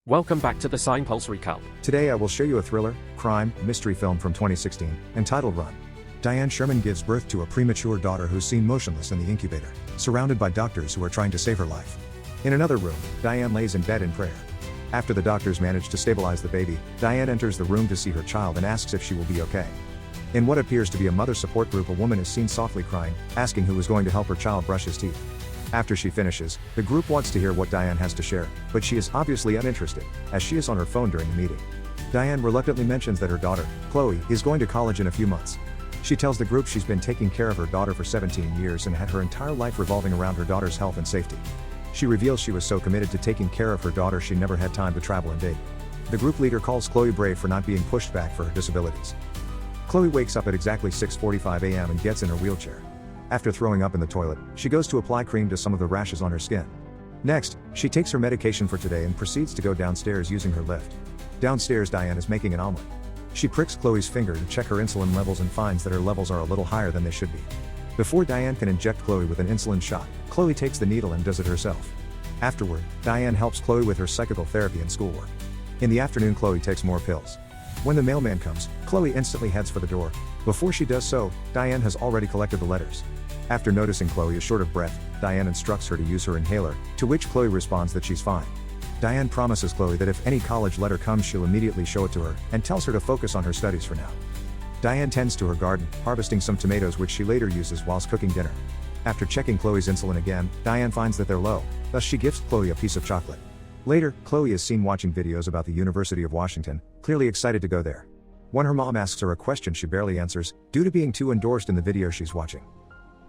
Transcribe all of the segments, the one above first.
Welcome back to the TheCinePulseRecap. Today I will show you a thriller, crime, mystery film from 2016, entitled Run. Diane Sherman gives birth to a premature daughter who's seen motionless in the incubator, surrounded by doctors who are trying to save her life. In another room, Diane lays in bed in prayer. After the doctors manage to stabilize the baby, Diane enters the room to see her child and asks if she will be okay. In what appears to be a mother support group, a woman is seen softly crying, asking who is going to help her child brush his teeth. After she finishes, the group wants to hear what Diane has to share, but she is obviously uninterested, as she is on her phone during the meeting. Diane reluctantly mentions that her daughter, Chloe, is going to college in a few months. She tells the group she's been taking care of her daughter for 17 years and had her entire life revolving around her daughter's health and safety. She reveals she was so committed to taking care of her daughter she never had time to travel and date. The group leader calls Chloe brave for not being pushed back for her disabilities. Chloe wakes up at exactly 6:45 a.m. and gets in her wheelchair. After throwing up in the toilet, she goes to apply cream to some of the rashes on her skin. Next, she takes her medication for today and proceeds to go downstairs using her lift. Downstairs, Diane is making an omelet. She pricks Chloe's finger to check her insulin levels and finds that her levels are a little higher than they should be. Before Diane can inject Chloe with an insulin shot, Chloe takes the needle and does it herself. Afterward, Diane helps Chloe with her psychical therapy and schoolwork. In the afternoon, Chloe takes more pills. When the mailman comes, Chloe instantly heads for the door. Before she does so, Diane has already collected the letters. After noticing Chloe is short of breath, Diane instructs her to use her inhaler, to which Chloe responds that she's fine. Diane promises Chloe that if any college letter comes she'll immediately show it to her, and tells her to focus on her studies for now. Diane tends to her garden, harvesting some tomatoes which she later uses whilst cooking dinner. After checking Chloe's insulin again, Diane finds that they're low, thus she gives Chloe a piece of chocolate. Later, Chloe is seen watching videos about the University of Washington, clearly excited to go there. When her mom asks her a question she barely answers, due to being too endorsed in the video she's watching.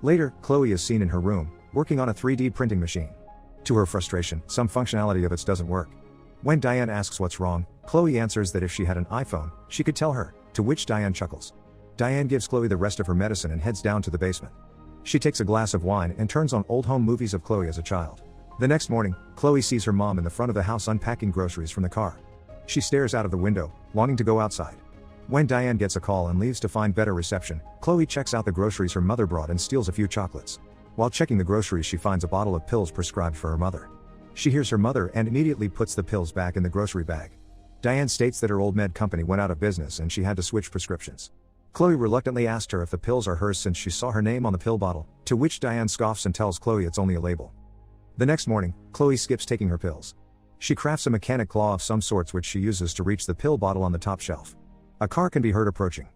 Later, Chloe is seen in her room, working on a 3D printing machine. To her frustration, some functionality of it doesn't work. When Diane asks what's wrong, Chloe answers that if she had an iPhone, she could tell her, to which Diane chuckles. Diane gives Chloe the rest of her medicine and heads down to the basement. She takes a glass of wine and turns on old home movies of Chloe as a child. The next morning, Chloe sees her mom in the front of the house unpacking groceries from the car. She stares out of the window, longing to go outside. When Diane gets a call and leaves to find better reception, Chloe checks out the groceries her mother brought and steals a few chocolates. While checking the groceries, she finds a bottle of pills prescribed for her mother. She hears her mother and immediately puts the pills back in the grocery bag. Diane states that her old med company went out of business and she had to switch prescriptions. Chloe reluctantly asked her if the pills are hers since she saw her name on the pill bottle, to which Diane scoffs and tells Chloe it's only a label. The next morning, Chloe skips taking her pills. She crafts a mechanic claw of some sorts which she uses to reach the pill bottle on the top shelf. A car can be heard approaching.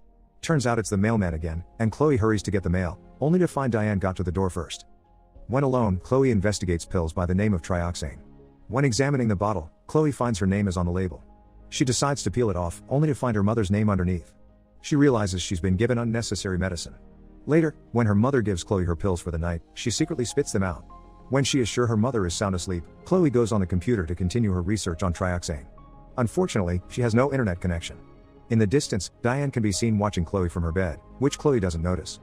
Turns out it's the mailman again, and Chloe hurries to get the mail, only to find Diane got to the door first. When alone, Chloe investigates pills by the name of trioxane. When examining the bottle, Chloe finds her name is on the label. She decides to peel it off, only to find her mother's name underneath. She realizes she's been given unnecessary medicine. Later, when her mother gives Chloe her pills for the night, she secretly spits them out. When she is sure her mother is sound asleep, Chloe goes on the computer to continue her research on trioxane. Unfortunately, she has no internet connection. In the distance, Diane can be seen watching Chloe from her bed, which Chloe doesn't notice.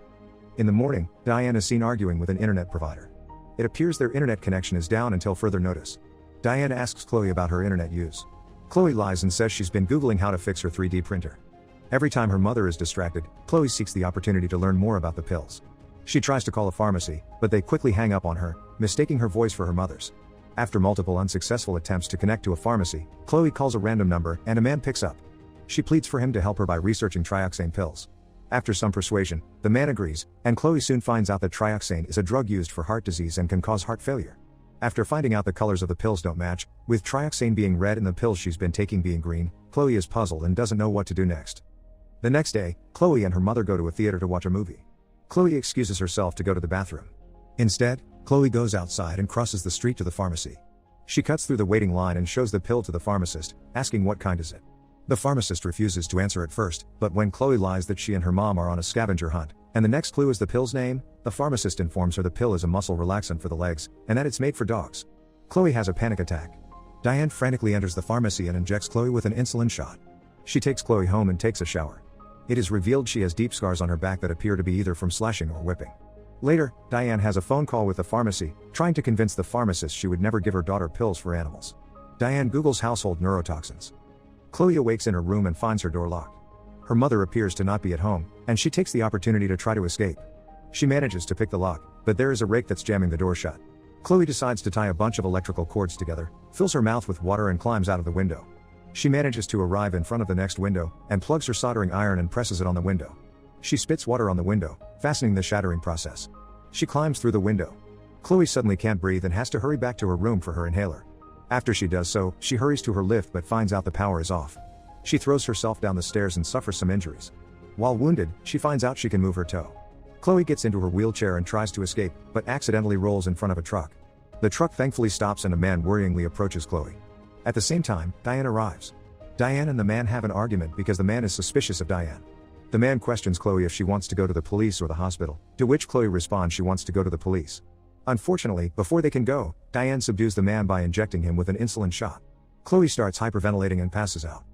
In the morning, Diane is seen arguing with an internet provider. It appears their internet connection is down until further notice. Diane asks Chloe about her internet use. Chloe lies and says she's been Googling how to fix her 3D printer. Every time her mother is distracted, Chloe seeks the opportunity to learn more about the pills. She tries to call a pharmacy, but they quickly hang up on her, mistaking her voice for her mother's. After multiple unsuccessful attempts to connect to a pharmacy, Chloe calls a random number and a man picks up. She pleads for him to help her by researching trioxane pills. After some persuasion, the man agrees, and Chloe soon finds out that trioxane is a drug used for heart disease and can cause heart failure. After finding out the colors of the pills don't match, with trioxane being red and the pills she's been taking being green, Chloe is puzzled and doesn't know what to do next. The next day, Chloe and her mother go to a theater to watch a movie. Chloe excuses herself to go to the bathroom. Instead, Chloe goes outside and crosses the street to the pharmacy. She cuts through the waiting line and shows the pill to the pharmacist, asking what kind is it. The pharmacist refuses to answer at first, but when Chloe lies that she and her mom are on a scavenger hunt, and the next clue is the pill's name, the pharmacist informs her the pill is a muscle relaxant for the legs, and that it's made for dogs. Chloe has a panic attack. Diane frantically enters the pharmacy and injects Chloe with an insulin shot. She takes Chloe home and takes a shower. It is revealed she has deep scars on her back that appear to be either from slashing or whipping. Later, Diane has a phone call with the pharmacy, trying to convince the pharmacist she would never give her daughter pills for animals. Diane Googles household neurotoxins. Chloe awakes in her room and finds her door locked. Her mother appears to not be at home, and she takes the opportunity to try to escape. She manages to pick the lock, but there is a rake that's jamming the door shut. Chloe decides to tie a bunch of electrical cords together, fills her mouth with water and climbs out of the window. She manages to arrive in front of the next window, and plugs her soldering iron and presses it on the window. She spits water on the window, fastening the shattering process. She climbs through the window. Chloe suddenly can't breathe and has to hurry back to her room for her inhaler. After she does so, she hurries to her lift but finds out the power is off. She throws herself down the stairs and suffers some injuries. While wounded, she finds out she can move her toe. Chloe gets into her wheelchair and tries to escape, but accidentally rolls in front of a truck. The truck thankfully stops and a man worryingly approaches Chloe. At the same time, Diane arrives. Diane and the man have an argument because the man is suspicious of Diane. The man questions Chloe if she wants to go to the police or the hospital, to which Chloe responds she wants to go to the police. Unfortunately, before they can go, Diane subdues the man by injecting him with an insulin shot. Chloe starts hyperventilating and passes out.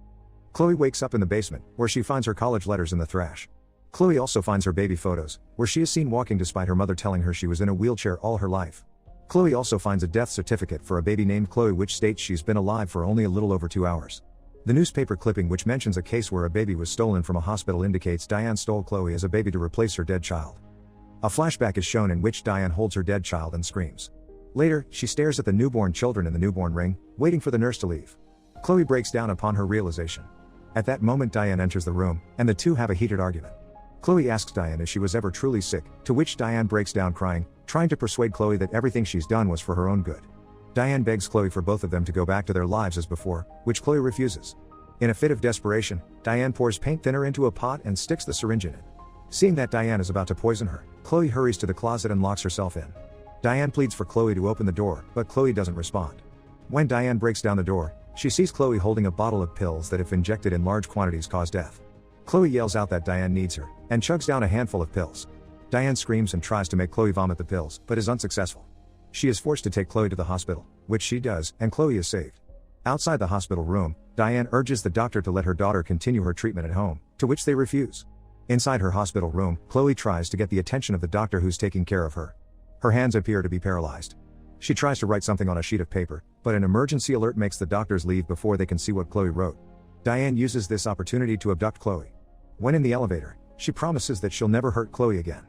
Chloe wakes up in the basement, where she finds her college letters in the trash. Chloe also finds her baby photos, where she is seen walking despite her mother telling her she was in a wheelchair all her life. Chloe also finds a death certificate for a baby named Chloe which states she's been alive for only a little over 2 hours. The newspaper clipping which mentions a case where a baby was stolen from a hospital indicates Diane stole Chloe as a baby to replace her dead child. A flashback is shown in which Diane holds her dead child and screams. Later, she stares at the newborn children in the newborn ring, waiting for the nurse to leave. Chloe breaks down upon her realization. At that moment Diane enters the room, and the two have a heated argument. Chloe asks Diane if she was ever truly sick, to which Diane breaks down crying, trying to persuade Chloe that everything she's done was for her own good. Diane begs Chloe for both of them to go back to their lives as before, which Chloe refuses. In a fit of desperation, Diane pours paint thinner into a pot and sticks the syringe in it. Seeing that Diane is about to poison her, Chloe hurries to the closet and locks herself in. Diane pleads for Chloe to open the door, but Chloe doesn't respond. When Diane breaks down the door, she sees Chloe holding a bottle of pills that if injected in large quantities cause death. Chloe yells out that Diane needs her, and chugs down a handful of pills. Diane screams and tries to make Chloe vomit the pills, but is unsuccessful. She is forced to take Chloe to the hospital, which she does, and Chloe is saved. Outside the hospital room, Diane urges the doctor to let her daughter continue her treatment at home, to which they refuse. Inside her hospital room, Chloe tries to get the attention of the doctor who's taking care of her. Her hands appear to be paralyzed. She tries to write something on a sheet of paper, but an emergency alert makes the doctors leave before they can see what Chloe wrote. Diane uses this opportunity to abduct Chloe. When in the elevator, she promises that she'll never hurt Chloe again.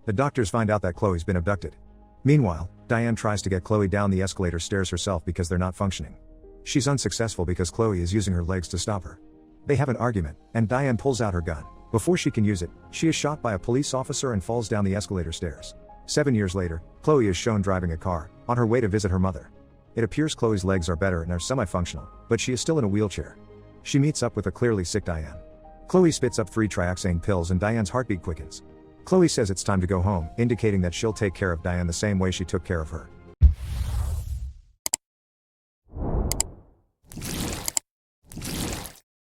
The doctors find out that Chloe's been abducted. Meanwhile, Diane tries to get Chloe down the escalator stairs herself because they're not functioning. She's unsuccessful because Chloe is using her legs to stop her. They have an argument, and Diane pulls out her gun. Before she can use it, she is shot by a police officer and falls down the escalator stairs. 7 years later, Chloe is shown driving a car, on her way to visit her mother. It appears Chloe's legs are better and are semi-functional, but she is still in a wheelchair. She meets up with a clearly sick Diane. Chloe spits up 3 trioxane pills and Diane's heartbeat quickens. Chloe says it's time to go home, indicating that she'll take care of Diane the same way she took care of her.